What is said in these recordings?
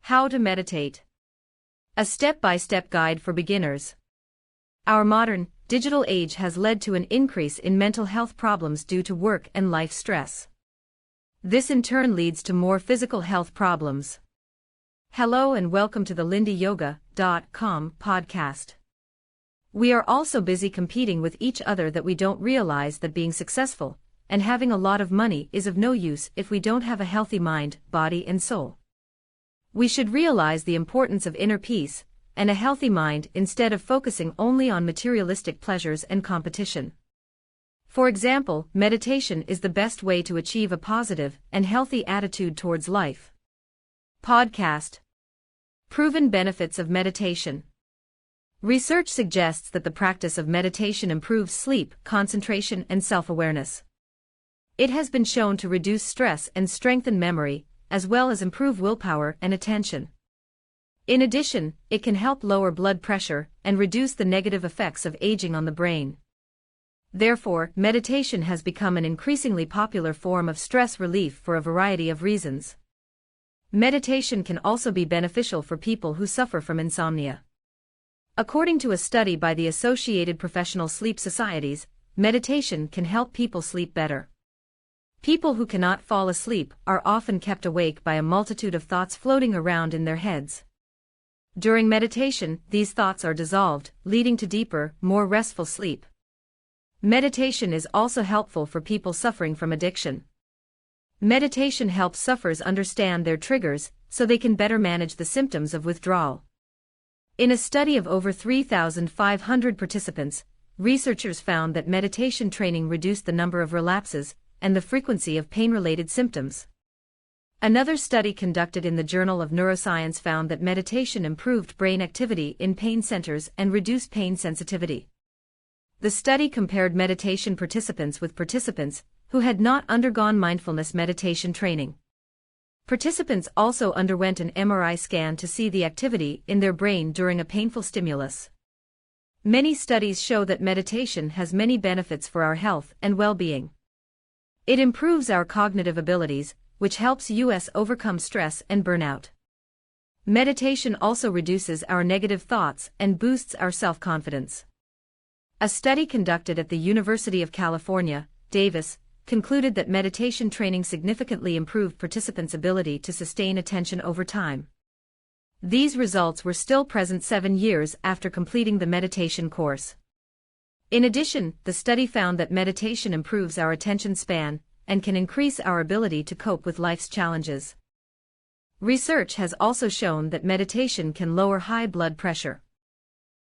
How to meditate. A step-by-step guide for beginners. Our modern, digital age has led to an increase in mental health problems due to work and life stress. This in turn leads to more physical health problems. Hello and welcome to the lindyyoga.com podcast. We are all so busy competing with each other that we don't realize that being successful and having a lot of money is of no use if we don't have a healthy mind, body and soul. We should realize the importance of inner peace and a healthy mind instead of focusing only on materialistic pleasures and competition. For example, meditation is the best way to achieve a positive and healthy attitude towards life. Podcast. Proven benefits of meditation. Research suggests that the practice of meditation improves sleep, concentration, and self-awareness. It has been shown to reduce stress and strengthen memory, as well as improve willpower and attention. In addition, it can help lower blood pressure and reduce the negative effects of aging on the brain. Therefore, meditation has become an increasingly popular form of stress relief for a variety of reasons. Meditation can also be beneficial for people who suffer from insomnia. According to a study by the Associated Professional Sleep Societies, meditation can help people sleep better. People who cannot fall asleep are often kept awake by a multitude of thoughts floating around in their heads. During meditation, these thoughts are dissolved, leading to deeper, more restful sleep. Meditation is also helpful for people suffering from addiction. Meditation helps sufferers understand their triggers so they can better manage the symptoms of withdrawal. In a study of over 3,500 participants, researchers found that meditation training reduced the number of relapses and the frequency of pain-related symptoms. Another study conducted in the Journal of Neuroscience found that meditation improved brain activity in pain centers and reduced pain sensitivity. The study compared meditation participants with participants who had not undergone mindfulness meditation training. Participants also underwent an MRI scan to see the activity in their brain during a painful stimulus. Many studies show that meditation has many benefits for our health and well-being. It improves our cognitive abilities, which helps us overcome stress and burnout. Meditation also reduces our negative thoughts and boosts our self-confidence. A study conducted at the University of California, Davis, concluded that meditation training significantly improved participants' ability to sustain attention over time. These results were still present 7 years after completing the meditation course. In addition, the study found that meditation improves our attention span and can increase our ability to cope with life's challenges. Research has also shown that meditation can lower high blood pressure.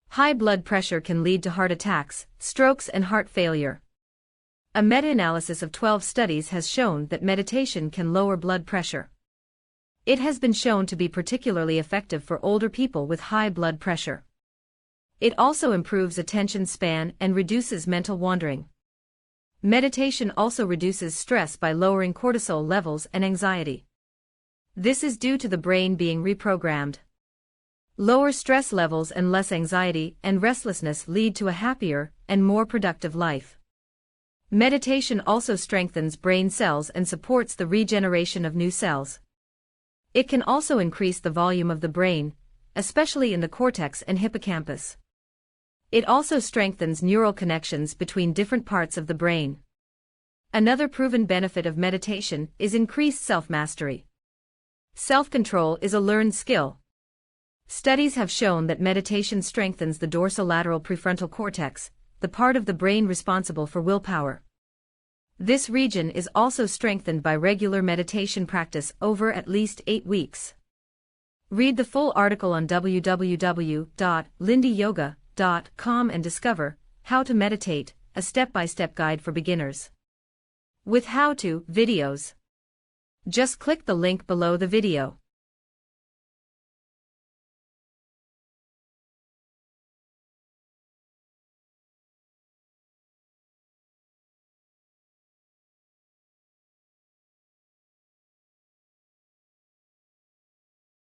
High blood pressure can lead to heart attacks, strokes, and heart failure. A meta-analysis of 12 studies has shown that meditation can lower blood pressure. It has been shown to be particularly effective for older people with high blood pressure. It also improves attention span and reduces mental wandering. Meditation also reduces stress by lowering cortisol levels and anxiety. This is due to the brain being reprogrammed. Lower stress levels and less anxiety and restlessness lead to a happier and more productive life. Meditation also strengthens brain cells and supports the regeneration of new cells. It can also increase the volume of the brain, especially in the cortex and hippocampus. It also strengthens neural connections between different parts of the brain. Another proven benefit of meditation is increased self-mastery. Self-control is a learned skill. Studies have shown that meditation strengthens the dorsolateral prefrontal cortex, the part of the brain responsible for willpower. This region is also strengthened by regular meditation practice over at least 8 weeks. Read the full article on www.lindyyoga.com and discover How to Meditate, a step-by-step guide for beginners. With how-to videos. Just click the link below the video.